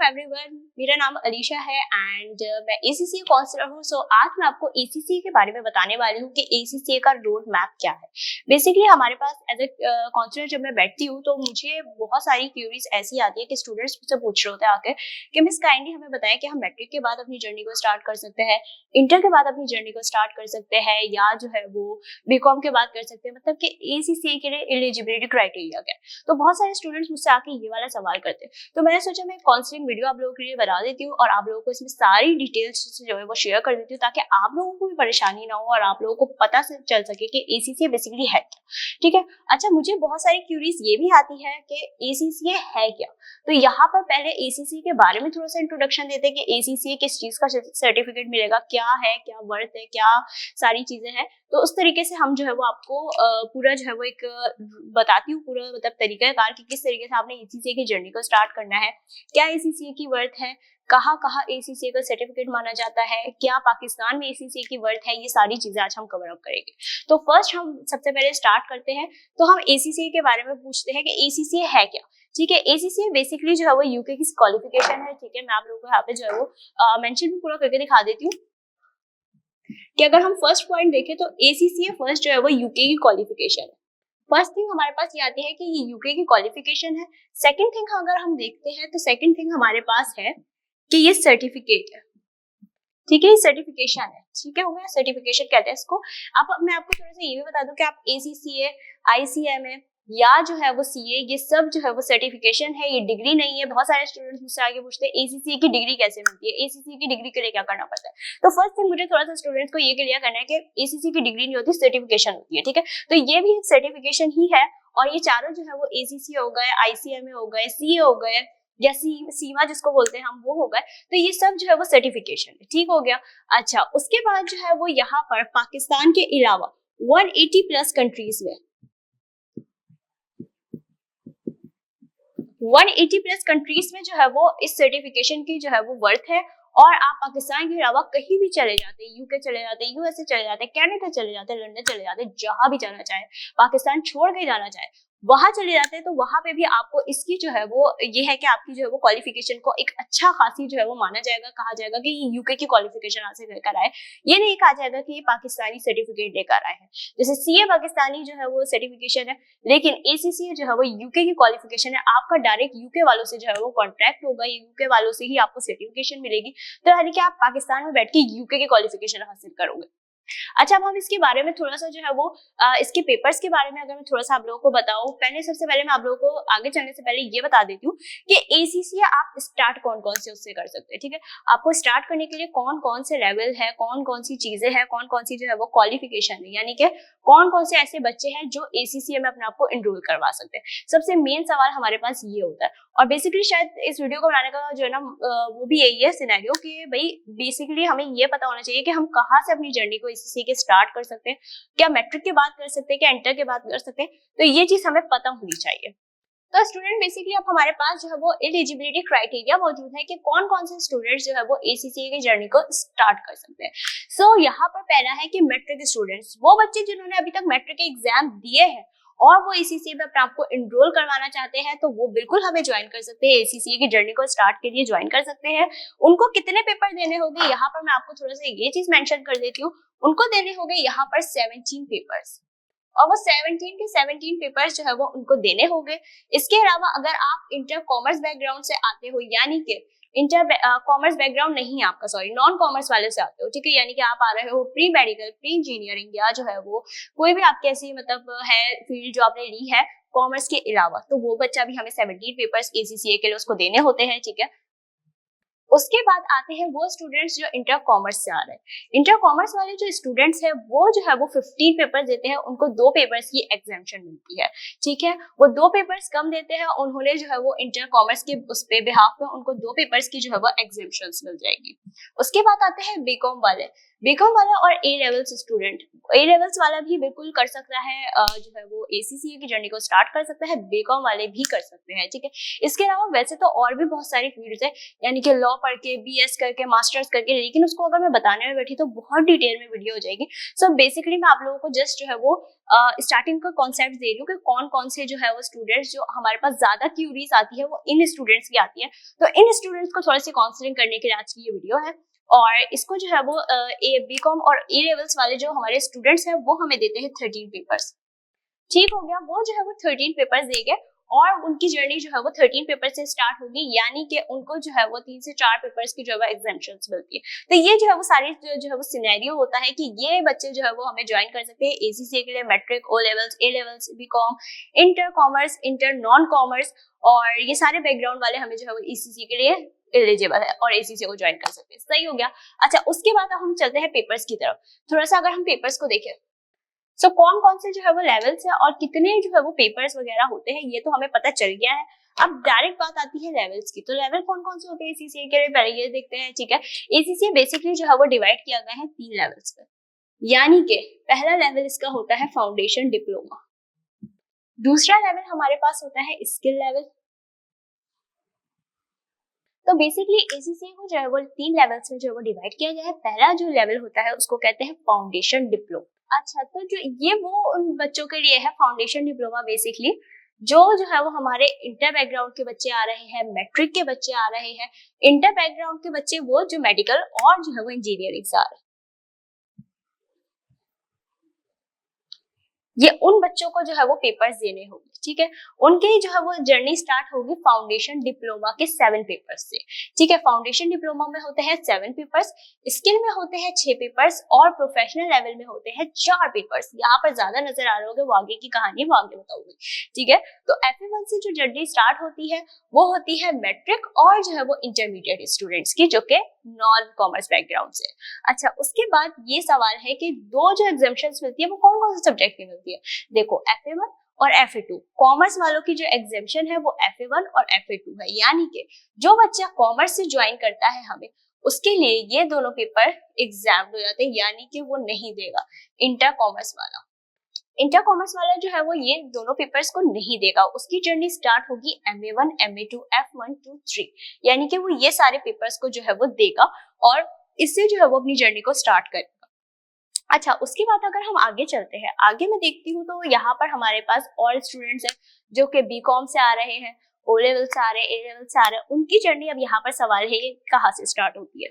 Everyone, मेरा नाम अलीशा है एंड मैं ACCA काउंसलर हूँ। सो आज मैं आपको ACCA के बारे में बताने वाली हूँ कि ACCA का रोड मैप क्या है। बेसिकली हमारे पास एज ए काउंसलर जब मैं बैठती हूँ तो मुझे बहुत सारी क्यूरीज ऐसी आती है कि स्टूडेंट्स मुझसे पूछ रहे होते हैं आके कि मिस काइंडली हमें बताएं कि हम मैट्रिक के बाद अपनी जर्नी को स्टार्ट कर सकते हैं, इंटर के बाद अपनी जर्नी को स्टार्ट कर सकते हैं, या जो है वो बीकॉम के बाद कर सकते हैं। मतलब कि ACCA के लिए एलिजिबिलिटी क्राइटेरिया क्या है। तो बहुत सारे स्टूडेंट्स मुझसे आके ये वाला सवाल करते हैं, तो मैंने सोचा मैं काउंसलिंग वीडियो आप लोगों के लिए बना देती हूँ और आप लोगों को इसमें सारी डिटेल्स जो है वो शेयर कर देती हूँ ताकि आप लोगों को भी परेशानी ना हो और आप लोगों को पता से चल सके कि ACCA बेसिकली है क्या। ठीक है, अच्छा मुझे बहुत सारी क्यूरीज ये भी आती है कि ACCA है क्या। तो यहाँ पर पहले ACCA के बारे में थोड़ा सा इंट्रोडक्शन देते हैं कि ACCA किस चीज का सर्टिफिकेट मिलेगा, क्या है, क्या वर्थ है, क्या सारी चीजें हैं। तो उस तरीके से हम जो है वो आपको पूरा जो है वो एक बताती हूँ, पूरा मतलब तरीकाकार कि किस तरीके से आपने ACCA की जर्नी को स्टार्ट करना है, क्या ACCA की वर्थ है, कहाँ कहाँ ACCA का सर्टिफिकेट माना जाता है, क्या पाकिस्तान में ACCA की वर्थ है। ये सारी चीजें आज हम कवर अप करेंगे। तो फर्स्ट हम सबसे पहले स्टार्ट करते हैं, तो हम ACCA के बारे में पूछते हैं कि ACCA है क्या। ठीक है, ACCA बेसिकली जो है वो यूके की क्वालिफिकेशन है। ठीक है, मैं आप लोगों को यहाँ पे जो है वो मेंशन भी पूरा करके दिखा देती हूँ कि अगर हम फर्स्ट पॉइंट देखें तो ACCA फर्स्ट जो है वो यूके की क्वालिफिकेशन है। फर्स्ट थिंग हमारे पास ये आती है कि ये यूके की क्वालिफिकेशन है। सेकंड थिंग अगर हम देखते हैं तो सेकंड थिंग हमारे पास है कि ये सर्टिफिकेट है। ठीक है, ये सर्टिफिकेशन है। ठीक है, हो गया, सर्टिफिकेशन कहते हैं इसको। अब मैं आपको थोड़ा सा ये भी बता दूं कि आप ACCA, ICMA या जो है वो CA, ये सब जो है वो सर्टिफिकेशन है, ये डिग्री नहीं है। बहुत सारे स्टूडेंट्स मुझसे आगे पूछते हैं ACCA की डिग्री कैसे मिलती है, ACCA की डिग्री के लिए क्या करना पड़ता है। तो फर्स्ट थिंग मुझे थोड़ा सा स्टूडेंट्स को ये क्लियर करना है कि ACCA की डिग्री नहीं होती, सर्टिफिकेशन होती है। ठीक है, तो ये भी एक सर्टिफिकेशन ही है और ये चारों जो है वो ACCA हो गए, ICMA हो गए, CA हो गए या सीमा जिसको बोलते हैं हम, वो हो गए। तो ये सब जो है वो सर्टिफिकेशन है। ठीक हो गया। अच्छा, उसके बाद जो है वो यहाँ पर पाकिस्तान के अलावा 180 प्लस कंट्रीज में 180 प्लस कंट्रीज में जो है वो इस सर्टिफिकेशन की जो है वो वर्थ है। और आप पाकिस्तान के अलावा कहीं भी चले जाते, यूके चले जाते, USA चले जाते, कनाडा चले जाते, लंदन चले जाते, जहां भी जाना चाहे, पाकिस्तान छोड़ के जाना चाहे वहां चले जाते हैं, तो वहां पे भी आपको इसकी जो है वो ये है कि आपकी जो है वो क्वालिफिकेशन को एक अच्छा खासी जो है वो माना जाएगा, कहा जाएगा कि ये यूके की क्वालिफिकेशन हासिल लेकर आए। ये नहीं कहा जाएगा कि ये पाकिस्तानी सर्टिफिकेट लेकर आए हैं। जैसे CA पाकिस्तानी जो है वो सर्टिफिकेशन है, लेकिन ACCA जो है वो यूके की क्वालिफिकेशन है। आपका डायरेक्ट यूके वालों से जो है वो कॉन्ट्रैक्ट होगा, यूके वालों से ही आपको सर्टिफिकेशन मिलेगी। तो यानी कि आप पाकिस्तान में बैठ के यूके की क्वालिफिकेशन हासिल करोगे। अच्छा, अब हम इसके बारे में थोड़ा सा जो है वो इसके पेपर्स के बारे में अगर मैं थोड़ा सा आप लोगों को बताऊं, पहले सबसे पहले मैं आप लोगों को आगे चलने से पहले ये बता देती हूँ कि ACCA आप स्टार्ट कौन कौन से उससे कर सकते हैं। ठीक है, आपको स्टार्ट करने के लिए कौन कौन से लेवल है, कौन कौन सी चीजें हैं, कौन कौन सी जो है वो क्वालिफिकेशन है, यानी कि कौन कौन से ऐसे बच्चे हैं जो ACCA में अपने आप को एनरोल करवा सकते हैं। सबसे मेन सवाल हमारे पास ये होता है और बेसिकली शायद इस वीडियो को बनाने का जो है ना वो भी यही है सिनेरियो कि भाई बेसिकली हमें ये पता होना चाहिए कि हम कहाँ से अपनी जर्नी को ACCA के स्टार्ट कर सकते हैं, क्या मैट्रिक के बाद कर सकते हैं, क्या इंटर के बाद कर सकते हैं। तो ये चीज हमें पता होनी चाहिए। तो स्टूडेंट बेसिकली अब हमारे पास जो है वो एलिजिबिलिटी क्राइटेरिया मौजूद है कि कौन कौन से स्टूडेंट्स जो है वो ACCA की जर्नी को स्टार्ट कर सकते हैं। सो यहाँ पर पहला है कि मैट्रिक स्टूडेंट्स, वो बच्चे जिन्होंने अभी तक मैट्रिक के एग्जाम दिए हैं और वो ACCA में अपने आपको एनरोल करवाना चाहते हैं, तो वो बिल्कुल हमें ज्वाइन कर सकते हैं, ACCA की जर्नी को स्टार्ट के लिए ज्वाइन कर सकते हैं। उनको कितने पेपर देने होंगे, यहाँ पर मैं आपको थोड़ा सा ये चीज मेंशन कर देती हूँ। उनको देने होंगे यहाँ पर 17 पेपर्स और वो 17 के 17 पेपर्स जो है वो उनको देने होंगे। इसके अलावा अगर आप इंटर कॉमर्स बैकग्राउंड से आते हो, यानी कि इंटर कॉमर्स बैकग्राउंड नहीं है आपका, सॉरी नॉन कॉमर्स वाले से आते हो, ठीक है, यानी कि आप आ रहे हो प्री मेडिकल, प्री इंजीनियरिंग या जो है वो कोई भी आपकी ऐसी मतलब है फील्ड जो आपने ली है कॉमर्स के अलावा, तो वो बच्चा भी हमें 17 पेपर्स ACCA के लिए उसको देने होते हैं। ठीक है, उसके बाद आते हैं वो स्टूडेंट्स जो इंटर कॉमर्स से आ रहे हैं। इंटर कॉमर्स वाले जो स्टूडेंट्स हैं वो जो है वो 15 पेपर देते हैं, उनको 2 पेपर्स की एग्जेम्पशन मिलती है। ठीक है, वो 2 पेपर्स कम देते हैं, उन्होंने जो है वो इंटर कॉमर्स के उस पे बिहाफ में उनको 2 पेपर्स की जो है वो एग्जेम्पशंस मिल जाएगी। उसके बाद आते हैं बीकॉम वाले, बीकॉम वाला और A levels student, A levels वाला भी बिल्कुल कर सकता है, जो है वो ACCA की जर्नी को स्टार्ट कर सकता है, बीकॉम वाले भी कर सकते हैं। ठीक है, इसके अलावा वैसे तो और भी बहुत सारी फील्ड्स है, यानी कि लॉ पढ़ के, BS करके, मास्टर्स करके, लेकिन उसको अगर मैं बताने में बैठी तो बहुत डिटेल में वीडियो हो जाएगी। सो बेसिकली मैं आप लोगों को जस्ट जो है वो स्टार्टिंग का कॉन्सेप्ट दे रही हूँ कि कौन कौन से जो है वो स्टूडेंट्स जो हमारे पास ज्यादा क्यूरीज आती है वो इन स्टूडेंट्स की आती है। तो इन स्टूडेंट्स को थोड़ी सी काउंसलिंग करने के लिए आज की ये वीडियो है। और इसको जो है वो बीकॉम और ए लेवल्स वाले जो हमारे स्टूडेंट्स हैं वो हमें देते हैं 13 पेपर्स। ठीक हो गया, वो जो है वो 13 पेपर्स देंगे और उनकी जर्नी जो है वो 13 पेपर से स्टार्ट होगी, यानी कि उनको जो है वो 3 से 4 पेपर्स की जो है एग्जाम्पशंस मिलती है। तो ये जो है वो सारी जो है वो सिनेरियो होता है कि ये बच्चे जो है वो हमें ज्वाइन कर सकते हैं ACCA के लिए, matric, O levels, A levels, BCom, inter commerce, inter non commerce, और ये सारे बैकग्राउंड वाले हमें जो है वो ECCA के लिए एलिजिबल है और ACCA को ज्वाइन कर सकते हैं। सही हो गया। अच्छा, उसके बाद हम चलते हैं पेपर्स की तरफ। थोड़ा सा अगर हम पेपर्स को देखें सो कौन कौन से जो है वो लेवल्स है और कितने जो है वो पेपर्स वगैरह होते हैं ये तो हमें पता चल गया है। अब डायरेक्ट बात आती है लेवल्स की। तो लेवल कौन कौन से होते हैं ACCA के लिए, पहले ये देखते हैं। ठीक है, ACCA बेसिकली जो है वो डिवाइड किया गया है 3 लेवल्स पर, यानी कि पहला लेवल इसका होता है फाउंडेशन डिप्लोमा, दूसरा लेवल हमारे पास होता है स्किल लेवल। तो बेसिकली ACCA को जो है वो 3 लेवल्स में जो है वो डिवाइड किया गया है। पहला जो लेवल होता है उसको कहते हैं फाउंडेशन डिप्लोमा। अच्छा, तो जो ये वो उन बच्चों के लिए है फाउंडेशन डिप्लोमा, बेसिकली जो है वो हमारे इंटर बैकग्राउंड के बच्चे आ रहे हैं, मैट्रिक के बच्चे आ रहे हैं, इंटर बैकग्राउंड के बच्चे वो जो मेडिकल और जो है वो इंजीनियरिंग से आ रहे हैं। ये उन बच्चों को जो है वो पेपर्स देने होंगे। ठीक है, उनके जो है वो जर्नी स्टार्ट होगी फाउंडेशन डिप्लोमा के 7 पेपर्स से। ठीक है, फाउंडेशन डिप्लोमा में होते हैं 7 पेपर्स, स्किल में होते हैं 6 पेपर्स और प्रोफेशनल लेवल में होते हैं 4 पेपर्स। यहाँ पर ज्यादा नजर आ रहे होंगे, वो आगे की कहानी वो आगे बताऊंगी। ठीक है, तो FA1 से जो जर्नी स्टार्ट होती है वो होती है मैट्रिक और जो है वो इंटरमीडिएट स्टूडेंट्स की, जो कि नॉन कॉमर्स बैकग्राउंड से। अच्छा, उसके बाद ये सवाल है कि दो जो एग्जाम्पशंस मिलती है वो कौन कौन से सब्जेक्ट की मिलती है। देखो, FA1 और FA2, कॉमर्स वालों की जो एग्जाम्पशन है वो FA1 और FA2 है, यानी कि जो बच्चा कॉमर्स से ज्वाइन करता है हमें उसके लिए ये दोनों पेपर एग्जाम हो जाते हैं, यानी कि वो नहीं देगा। इंटर कॉमर्स वाला जो है वो ये दोनों पेपर्स को नहीं देगा। उसकी जर्नी स्टार्ट होगी MA1, MA2, F1 to 3, यानी कि वो ये सारे पेपर्स को जो है वो देगा और इससे जो है वो अपनी जर्नी को स्टार्ट करेगा। अच्छा, उसके बाद अगर हम आगे चलते हैं, आगे मैं देखती हूँ तो यहाँ पर हमारे पास और स्टूडेंट्स हैं जो कि बीकॉम से आ रहे हैं, ओ लेवल से आ रहे हैं, ए लेवल से आ रहे हैं। उनकी जर्नी अब यहाँ पर सवाल है कहाँ से स्टार्ट होती है।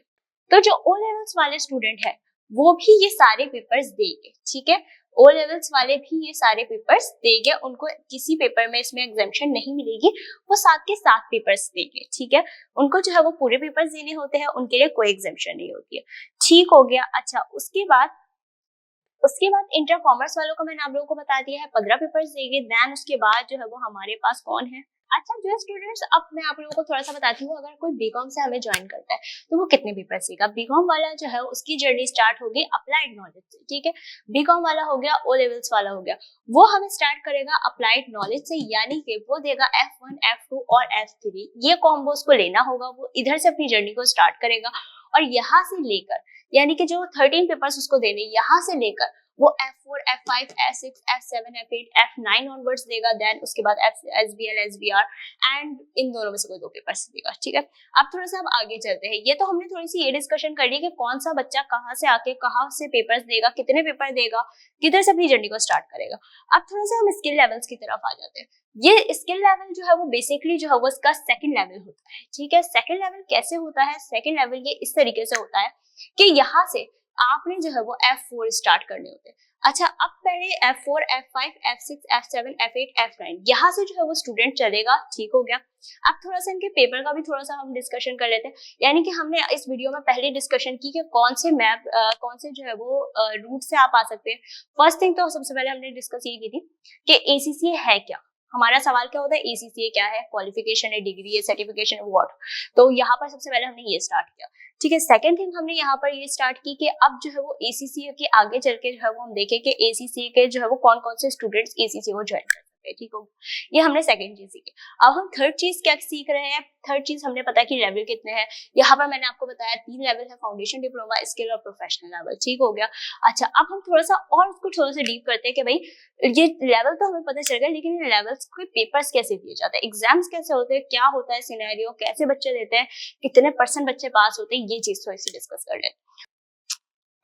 तो जो ओ लेवल्स वाले स्टूडेंट है वो भी ये सारे पेपर्स देंगे। ठीक है, ओ लेवल्स वाले भी ये सारे पेपर्स देंगे, उनको किसी पेपर में इसमें एग्जाम्पशन नहीं मिलेगी, वो 7 के 7 पेपर्स देंगे। ठीक है, उनको जो है वो पूरे पेपर्स देने होते हैं, उनके लिए कोई एग्जाम्पशन नहीं होती है। ठीक हो गया। अच्छा, उसके बाद इंटर कॉमर्स वालों को मैंने आप लोगों को बता दिया है 15 पेपर्स देंगे। देन उसके बाद जो है वो हमारे पास कौन है। अच्छा, जो स्टूडेंट्स, अब मैं आप लोगों को थोड़ा सा बताती हूँ, अगर कोई बीकॉम से हमें ज्वाइन करता है तो वो कितने पेपर्स देगा। बीकॉम वाला जो है उसकी जर्नी स्टार्ट होगी अप्लाइड नॉलेज से। ठीक है, बीकॉम वाला हो गया, ओ लेवल्स वाला हो गया, वो हमें स्टार्ट करेगा अप्लाइड नॉलेज से, यानी कि वो देगा F1, F2 और F3। ये कॉम्बोज को लेना होगा, वो इधर से अपनी जर्नी को स्टार्ट करेगा और यहाँ से लेकर, यानी कि जो 13 पेपर्स उसको देने, यहाँ से लेकर वो F4, F5, F6, F7, F8, F9 onwards देगा। देन उसके बाद SBL, SBR एंड इन दोनों में से कोई 2 पेपर्स देगा। ठीक है, अब थोड़ा सा अब आगे चलते हैं। ये तो हमने थोड़ी सी ये डिस्कशन कर ली कि कौन सा बच्चा कहाँ से आके कहाँ से पेपर्स देगा, कितने पेपर देगा, किधर से अपनी जर्नी को स्टार्ट करेगा। अब थोड़ा सा हम स्किल लेवल्स की तरफ आ जाते हैं। ये स्किल लेवल जो है वो बेसिकली जो है वो इसका सेकंड लेवल होता है। ठीक है, सेकंड लेवल कैसे होता है। सेकंड लेवल ये इस तरीके से होता है कि यहाँ से आपने जो है वो F4 स्टार्ट करने होते हैं। अच्छा, अब पहले F4, F5, F6, F7, F8, F9 यहाँ से जो है वो स्टूडेंट चलेगा। ठीक हो गया। अब थोड़ा सा इनके पेपर का भी थोड़ा सा हम डिस्कशन कर लेते हैं, यानी कि हमने इस वीडियो में पहले डिस्कशन की कि कौन से मैप कौन से जो है वो रूट से आप आ सकते हैं। फर्स्ट थिंग तो सबसे पहले हमने डिस्कस ये की थी कि ACCA है क्या। हमारा सवाल क्या होता है, ACCA क्या है, क्वालिफिकेशन है, डिग्री है, सर्टिफिकेशन है, व्हाट। तो यहाँ पर सबसे पहले हमने ये स्टार्ट किया। ठीक है, सेकंड थिंग हमने यहाँ पर ये स्टार्ट की कि अब जो है वो ACCA के आगे चल के जो है वो हम देखें कि ACCA के जो है वो कौन कौन से स्टूडेंट्स ACCA को ज्वाइन कर सकते हैं। सकते हैं, ठीक हो। ये हमने सेकंड चीज सीखी। अब हम थर्ड चीज क्या सीख रहे हैं। थर्ड चीज हमने पता कि लेवल कितने हैं। यहाँ पर मैंने आपको बताया 3 लेवल है, फाउंडेशन, डिप्लोमा, स्किल और प्रोफेशनल लेवल, ठीक हो गया। अच्छा, अब हम थोड़ा सा और उसको थोड़ा सा डीप करते हैं कि भाई ये लेवल तो हमें पता चल गया, लेकिन इन लेवल्स के पेपर्स कैसे दिए जाते हैं, एग्जाम्स कैसे होते हैं, क्या होता है सिनेरियो, कैसे बच्चे देते हैं, कितने % बच्चे पास होते हैं, ये चीज थोड़ी सी डिस्कस कर लेते हैं।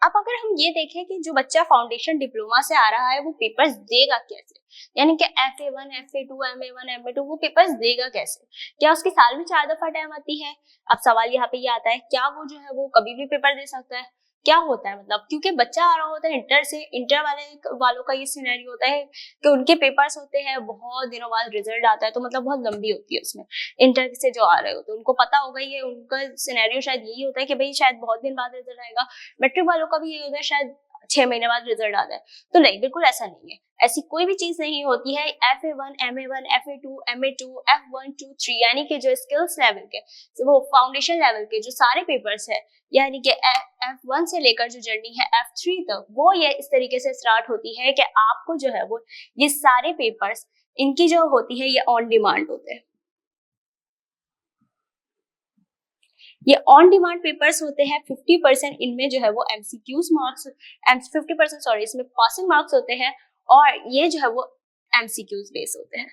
अब अगर हम ये देखें कि जो बच्चा फाउंडेशन डिप्लोमा से आ रहा है वो पेपर्स देगा कैसे, यानी कि FA1, FA2, MA1, MA2 वो पेपर्स देगा कैसे। क्या उसकी साल में 4 दफा टाइम आती है। अब सवाल यहाँ पे ये आता है, क्या वो जो है वो कभी भी पेपर दे सकता है, क्या होता है मतलब, क्योंकि बच्चा आ रहा होता है इंटर से, इंटर वालों का ये सिनेरियो होता है कि उनके पेपर्स होते हैं बहुत दिनों बाद रिजल्ट आता है, तो मतलब बहुत लंबी होती है उसमें। इंटर से जो आ रहे होते हैं उनको पता होगा, ये उनका सिनेरियो शायद यही होता है कि भाई शायद बहुत दिन बाद रिजल्ट आएगा। मैट्रिक वालों का भी यही होता है, शायद 6 महीने बाद रिजल्ट आता है। तो नहीं, बिल्कुल ऐसा नहीं है, ऐसी कोई भी चीज नहीं होती है। FA1, MA1, FA2, MA2, F1, 2, 3 यानी कि जो स्किल्स लेवल के, वो फाउंडेशन लेवल के जो सारे पेपर्स है, यानी कि F1 से लेकर जो जर्नी है F3 तक, वो ये इस तरीके से स्टार्ट होती है कि आपको जो है वो ये सारे पेपर्स इनकी जो होती है ये ऑन डिमांड होते हैं। ये ऑन डिमांड पेपर्स होते हैं। 50% इनमें जो है वो MCQs मार्क्स, 50% सॉरी, इसमें पासिंग मार्क्स होते हैं और ये जो है वो MCQs बेस होते हैं।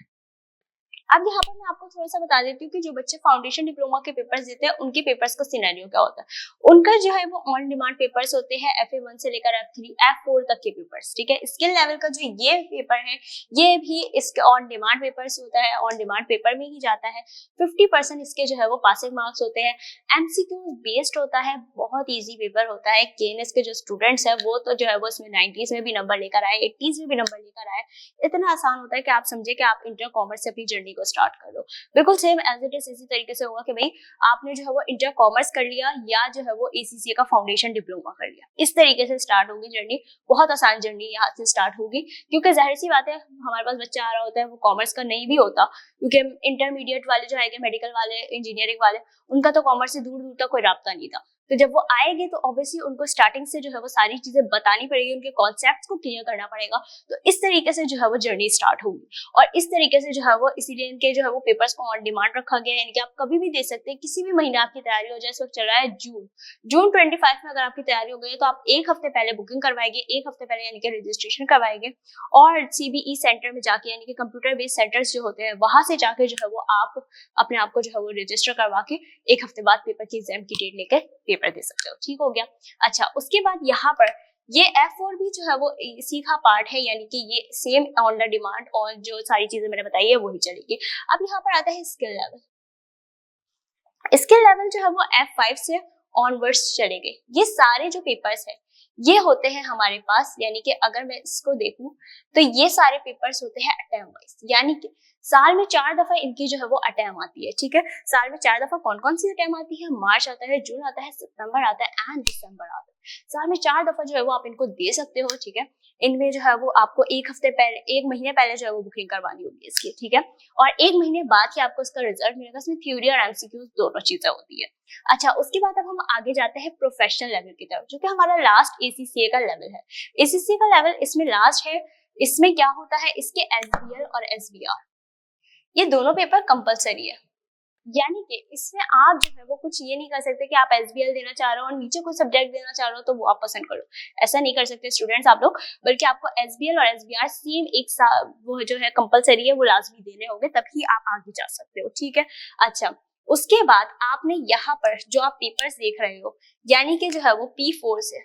अब यहाँ पर मैं आपको थोड़ा सा बता देती हूँ कि जो बच्चे फाउंडेशन डिप्लोमा के पेपर्स देते हैं उनके पेपर्स का सिनेरियो क्या होता है। उनका जो है वो ऑन डिमांड पेपर्स होते हैं, FA1 से लेकर F3, F4 तक के पेपर्स, ठीक है। स्किल लेवल का जो ये पेपर है ये भी इसके ऑन डिमांड पेपर्स होता है, ऑन डिमांड पेपर में ही जाता है। 50% इसके जो है वो पासिंग मार्क्स होते हैं। MCQ बेस्ड होता है, बहुत ईजी पेपर होता है। KNS के जो स्टूडेंट्स है वो तो जो है वो इसमें 90s में भी नंबर लेकर आए, 80s में भी नंबर लेकर आए। इतना आसान होता है कि आप समझे कि आप इंटर कॉमर्स से अपनी जर्नी को स्टार्ट कर लो। बिल्कुल सेम एज इट इज इसी तरीके से होगा कि भाई आपने जो है वो इंटर कॉमर्स कर लिया या जो है वो ACCA का फाउंडेशन डिप्लोमा कर लिया, इस तरीके से स्टार्ट होगी जर्नी। बहुत आसान जर्नी यहाँ से स्टार्ट होगी, क्योंकि जाहिर सी बात है हमारे पास बच्चा आ रहा होता है वो कॉमर्स का नहीं भी होता, क्योंकि इंटरमीडिएट वाले जो आएंगे, मेडिकल वाले, इंजीनियरिंग वाले, उनका तो कॉमर्स से दूर दूर तक कोई राब्ता नहीं था। तो जब वो आएंगे तो ऑब्वियसली उनको स्टार्टिंग से जो है वो सारी चीजें बतानी पड़ेगी, उनके कॉन्सेप्ट्स को क्लियर करना पड़ेगा। तो इस तरीके से जो है वो जर्नी स्टार्ट होगी और इस तरीके से जो है वो, इसीलिए इनके जो है वो पेपर्स को ऑन डिमांड रखा गया है, यानी कि आप कभी भी दे सकते हैं, किसी भी महीने आपकी तैयारी हो जाए। इस वक्त चल रहा है जून 25 में अगर आपकी तैयारी हो गई तो आप 1 हफ्ते पहले बुकिंग करवाएंगे, 1 हफ्ते पहले यानी कि रजिस्ट्रेशन करवाएंगे और CBE सेंटर में जाके, यानी कि कंप्यूटर बेस्ड सेंटर्स जो होते हैं वहां से जाके जो है वो आप अपने आप को जो है वो रजिस्टर करवा के 1 हफ्ते बाद पेपर की एग्जाम की डेट लेकर पेपर दे सकते हो, ठीक हो गया। अच्छा, उसके बाद यहाँ पर ये F4 भी जो है वो इसी का पार्ट है, यानी कि ये सेम ऑन द डिमांड और जो सारी चीजें मैंने बताई है वही चलेगी। अब यहाँ पर आता है स्किल लेवल। स्किल लेवल जो है वो F5 से ऑनवर्ड्स चलेंगे। ये सारे जो पेपर्स है ये होते हैं हमारे पास, यानी कि अगर मैं इसको देखूं तो ये सारे पेपर्स होते हैं अटेम्प्ट वाइज, यानी कि साल में 4 दफा इनकी जो है वो अटेम्प्ट आती है, ठीक है। साल में 4 दफा कौन कौन सी अटेम्प्ट आती है, मार्च आता है, जून आता है, सितंबर आता है एंड दिसंबर आता है। साल में 4 दफा जो है वो आप इनको दे सकते हो, ठीक है। इनमें जो है वो आपको 1 हफ्ते पहले, 1 महीने पहले जो है वो बुकिंग करवानी होगी इसकी, ठीक है। और 1 महीने बाद ही आपको इसका रिजल्ट मिलेगा। इसमें थ्योरी और MCQ दोनों चीजें होती है। अच्छा, उसके बाद अब हम आगे जाते हैं प्रोफेशनल लेवल की तरफ, जो कि हमारा लास्ट ACCA का लेवल है। ACCA का लेवल इसमें लास्ट है। इसमें क्या होता है, इसके SBL और SBR ये दोनों पेपर कंपलसरी है, यानी कि इसमें आप जो है वो कुछ ये नहीं कर सकते कि आप SBL देना चाह रहे हो और नीचे कोई सब्जेक्ट देना चाह रहे हो तो वो आप पसंद करो, ऐसा नहीं कर सकते स्टूडेंट्स आप लोग, बल्कि आपको SBL और SBR सेम एक साथ वो जो है कंपलसरी है, वो लाजमी देने होंगे, तभी आप आगे जा सकते हो, ठीक है। अच्छा, उसके बाद आपने यहाँ पर जो आप पेपर्स देख रहे हो, यानी कि जो है वो P4 से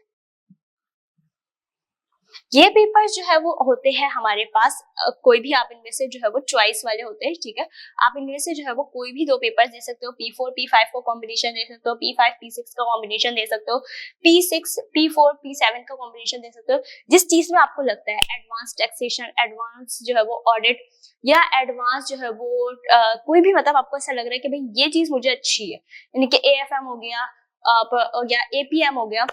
ये पेपर्स जो है वो होते हैं हमारे पास, कोई भी आप इनमें से जो है वो चॉइस वाले होते हैं, ठीक है। आप इनमें से जो है वो कोई भी 2 पेपर्स दे सकते हो। P4 P5 का कॉम्बिनेशन दे सकते हो, P5 P6 का कॉम्बिनेशन दे सकते हो, P6 P4 P7 का कॉम्बिनेशन दे सकते हो। जिस चीज में आपको लगता है एडवांस टैक्सेशन, एडवांस जो है वो ऑडिट या एडवांस जो है वो कोई भी, मतलब आपको ऐसा लग रहा है कि भाई ये चीज मुझे अच्छी है, यानी कि AFM हो गया या APM हो गया,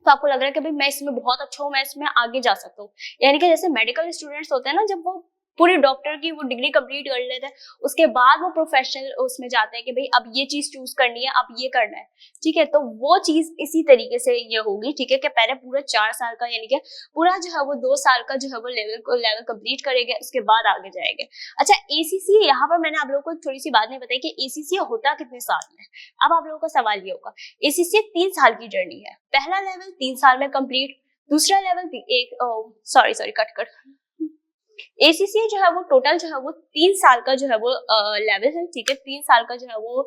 तो आपको लग रहा है कि भाई मैं इसमें बहुत अच्छा हूँ, मैं इसमें आगे जा सकता हूँ। यानी कि जैसे मेडिकल स्टूडेंट्स होते हैं ना, जब वो पूरी डॉक्टर की वो डिग्री कंप्लीट कर लेते हैं, उसके बाद वो प्रोफेशनल उसमें जाते हैं कि भाई अब ये चीज चूज करनी है, अब ये करना है, ठीक है। तो वो चीज इसी तरीके से ये होगी, ठीक है, कि पहले पूरा 4 साल का यानी कि पूरा जो है वो 2 साल का जो है वो लेवल कंप्लीट करेंगे, उसके बाद आगे जाएंगे। अच्छा, एसीसी, यहाँ पर मैंने आप लोगों को थोड़ी सी बात नहीं बताई कि एसीसी होता कितने साल में। अब आप लोगों का सवाल ये होगा, एसीसी 3 साल की जर्नी है, पहला लेवल 3 साल में कंप्लीट, दूसरा लेवल सॉरी कट एसीसी जो है वो टोटल जो है वो 3 साल का जो है वो लेवल है, ठीक है। 3 साल का जो है वो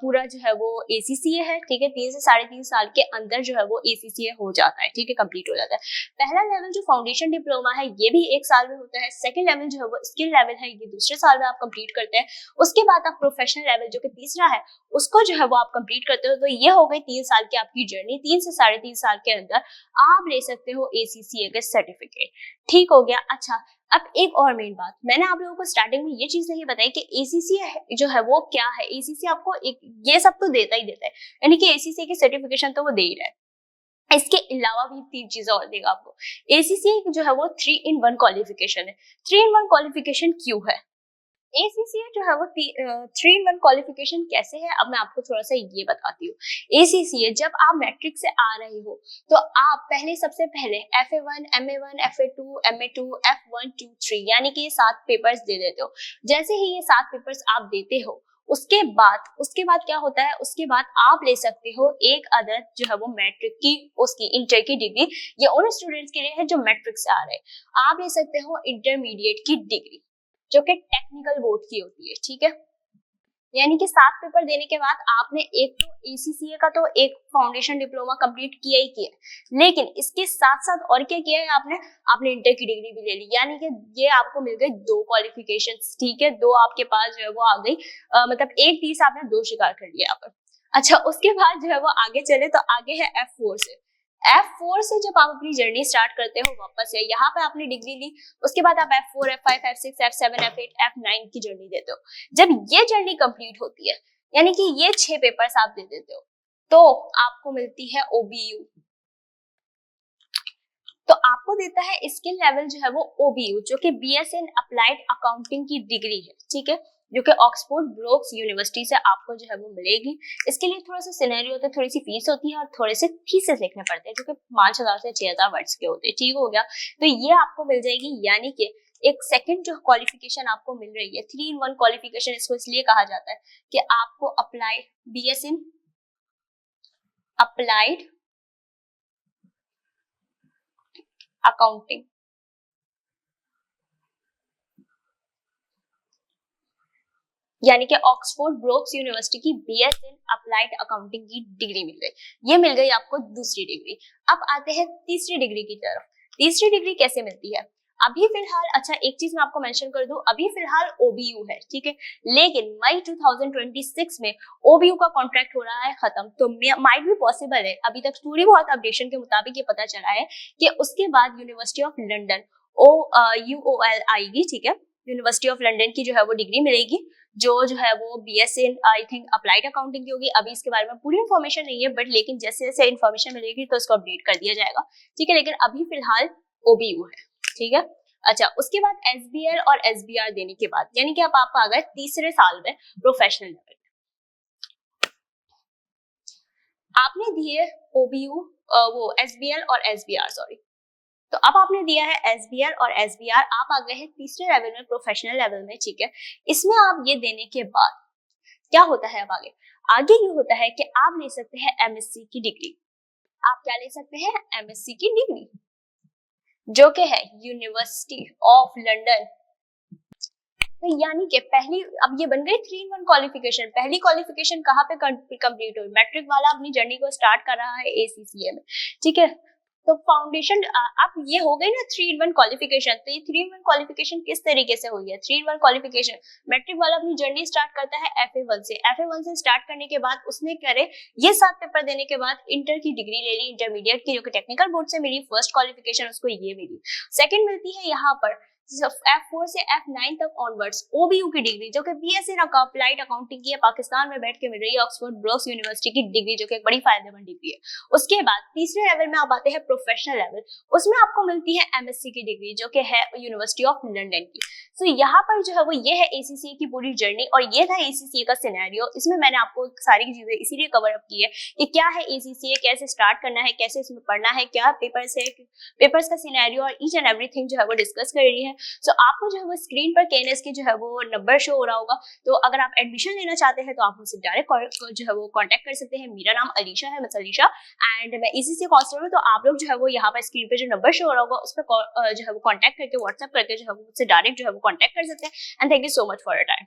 पूरा जो है वो एसीसी है, ठीक है। 3 से 3.5 साल के अंदर जो है वो एसीसी हो जाता है, ठीक है, कंप्लीट हो जाता है। पहला लेवल जो फाउंडेशन डिप्लोमा है ये भी 1 साल में होता है। सेकंड लेवल जो है वो स्किल लेवल है, ये दूसरे साल में आप कंप्लीट करते हैं। उसके बाद आप प्रोफेशनल लेवल जो कि तीसरा है उसको जो है वो आप कंप्लीट करते हो। तो ये हो गई 3 साल की आपकी जर्नी। 3 से 3.5 साल के अंदर आप ले सकते हो एसीसीए के सर्टिफिकेट, ठीक हो गया। अच्छा, अब एक और मेन बात, मैंने आप लोगों को स्टार्टिंग में ये चीज नहीं बताई कि एसीसी जो है वो क्या है। एसीसी आपको एक ये सब तो देता ही देता है, यानी कि एसीसी की सर्टिफिकेशन तो वो दे ही रहा है। इसके अलावा भी 3 चीजें और देगा आपको। एसीसी जो है वो 3-in-1 क्वालिफिकेशन है। 3-in-1 क्वालिफिकेशन क्यों है? एसीसीए जो है वो 3-in-1 क्वालिफिकेशन कैसे है, अब मैं आपको थोड़ा सा ये बताती हूँ। एसीसीए जब आप मैट्रिक से आ रहे हो तो आप पहले सबसे पहले FA1, MA1, FA2, MA2, F1, 2, 3 यानी कि ये 7 पेपर्स दे देते हो। जैसे ही ये 7 पेपर्स आप देते हो उसके बाद क्या होता है, उसके बाद आप ले सकते हो एक अदर जो है वो मैट्रिक की उसकी इंटर की डिग्री। ये उन स्टूडेंट्स के लिए है जो मैट्रिक से आ रहे हैं। आप ले सकते हो इंटरमीडिएट की डिग्री जो कि टेक्निकल बोर्ड की होती है, ठीक है। यानी कि 7 पेपर देने के बाद आपने एक तो एसीसीए का तो एक फाउंडेशन डिप्लोमा कंप्लीट किया ही किया, लेकिन इसके साथ साथ और क्या किया है आपने इंटर की डिग्री भी ले ली। यानी कि ये आपको मिल गई 2 क्वालिफिकेशंस, ठीक है। 2 आपके पास जो है वो आ गई, मतलब एक 30 आपने 2 शिकार कर लिया यहाँ पर। अच्छा, उसके बाद जो है वो आगे चले तो आगे है F4 से। F4 से जब आप अपनी जर्नी स्टार्ट करते हो वापस से, यहाँ पे आपने डिग्री ली, उसके बाद आप F4, F5, F6, F7, F8, F9 की जर्नी देते हो। जब ये जर्नी कंप्लीट होती है, यानी कि ये 6 पेपर्स आप दे देते हो, तो आपको मिलती है OBU। तो आपको देता है स्किल लेवल जो है वो OBU, जो कि BS इन अप्लाइड अकाउंटिंग की डिग्री है, ठीक है, जो कि ऑक्सफोर्ड ब्रोक्स यूनिवर्सिटी से आपको जो है वो मिलेगी। इसके लिए थोड़ा सा सिनेरियो होता है, थोड़ी सी फीस होती है और थोड़े से थीसिस लिखने पड़ते हैं जो कि 5,000 से 6,000 वर्ड्स के होते हैं, ठीक हो गया। तो ये आपको मिल जाएगी, यानी कि एक सेकंड जो क्वालिफिकेशन आपको मिल रही है, 3-in-1 क्वालिफिकेशन इसको इसलिए कहा जाता है कि आपको applied BS in applied accounting यानी कि ऑक्सफोर्ड ब्रोक्स यूनिवर्सिटी की BS इन अप्लाइड अकाउंटिंग की डिग्री मिल गई। ये मिल गई आपको दूसरी डिग्री। अब आते हैं तीसरी डिग्री की तरफ। तीसरी डिग्री कैसे मिलती है? अभी फिलहाल, अच्छा एक चीज मैं आपको मेंशन कर दूं, अभी फिलहाल OBU है, ठीक है, लेकिन मई 2026 में OBU का कॉन्ट्रैक्ट हो रहा है खत्म। तो माइट भी पॉसिबल है, अभी तक थोड़ी बहुत अपडेशन के मुताबिक ये पता चला है कि उसके बाद यूनिवर्सिटी ऑफ लंदन UOL आएगी, ठीक है, यूनिवर्सिटी ऑफ लंदन की जो है वो डिग्री मिलेगी, जो है वो BS in I think applied accounting की होगी। अभी इसके बारे में पूरी इन्फॉर्मेशन नहीं है, बट लेकिन जैसे जैसे इन्फॉर्मेशन मिलेगी तो उसको अपडेट कर दिया जाएगा, ठीक है। लेकिन अभी फिलहाल OBU है, ठीक है। अच्छा, उसके बाद SBL और SBR देने के बाद, यानी कि अब आप आ गए तीसरे साल में प्रोफेशनल लेवल। आपने दिए OBU वो SBL और SBR, सॉरी, तो अब आपने दिया है SBL और SBR, आप आ गए हैं तीसरे लेवल में, प्रोफेशनल लेवल में, ठीक है। इसमें आप ये देने के बाद क्या होता है, अब आगे ये होता है कि आप ले सकते हैं MSc की डिग्री। आप क्या ले सकते हैं? MSc की डिग्री, जो कि है यूनिवर्सिटी ऑफ लंदन। तो यानी कि पहली, अब ये बन गई 3-in-1 क्वालिफिकेशन। पहली क्वालिफिकेशन कहाँ पे कंप्लीट हुई? मैट्रिक वाला अपनी जर्नी को स्टार्ट कर रहा है ACCA में, ठीक है। तो फाउंडेशन, अब ये हो गई ना 3-in-1 क्वालिफिकेशन। तो ये 3-in-1 क्वालिफिकेशन किस तरीके से हुई है? 3-in-1 क्वालिफिकेशन, मैट्रिक वाला अपनी जर्नी स्टार्ट करता है FA1 से। FA1 से स्टार्ट करने के बाद उसने करे ये 7 पेपर देने के बाद इंटर की डिग्री ले ली, इंटरमीडिएट की, जो कि टेक्निकल बोर्ड से मिली। फर्स्ट क्वालिफिकेशन उसको ये मिली। सेकंड मिलती है यहाँ पर F4 से F9 तक ऑनवर्ड्स OBU की डिग्री जो कि BSc इन अप्लाइड अकाउंटिंग की है, पाकिस्तान में बैठ के मिल रही है, ऑक्सफोर्ड ब्रूक्स यूनिवर्सिटी की डिग्री जो कि एक बड़ी फायदेमंद डिग्री है। उसके बाद तीसरे लेवल में आप आते हैं प्रोफेशनल लेवल, उसमें आपको मिलती है MSc की डिग्री जो कि है यूनिवर्सिटी ऑफ लंदन की। तो यहाँ पर जो है वो ये है ACCA की पूरी जर्नी, और ये था ACCA का सिनेरियो। इसमें मैंने आपको सारी चीजें इसीलिए कवर अप की है कि क्या है ACCA, कैसे स्टार्ट करना है, कैसे इसमें पढ़ना है, क्या पेपर्स है, पेपर्स का सिनेरियो और ईच एंड एवरीथिंग जो है वो डिस्कस कर रही है। सो आपको जो है वो स्क्रीन पर KNS की जो है वो नंबर शो हो रहा होगा। तो अगर आप एडमिशन लेना चाहते हैं तो आप मुझसे डायरेक्ट जो है वो कांटेक्ट कर सकते हैं। मेरा नाम अलीशा है, मिस अलीशा, एंड मैं ACCA काउंसलर हूँ। तो आप लोग जो है वो यहाँ पर स्क्रीन पे जो नंबर शो हो रहा होगा उस पर जो है वो कांटेक्ट करके, व्हाट्सएप करके जो है वो मुझसे डायरेक्ट जो है वो कांटेक्ट कर सकते हैं। And thank you so much for your time.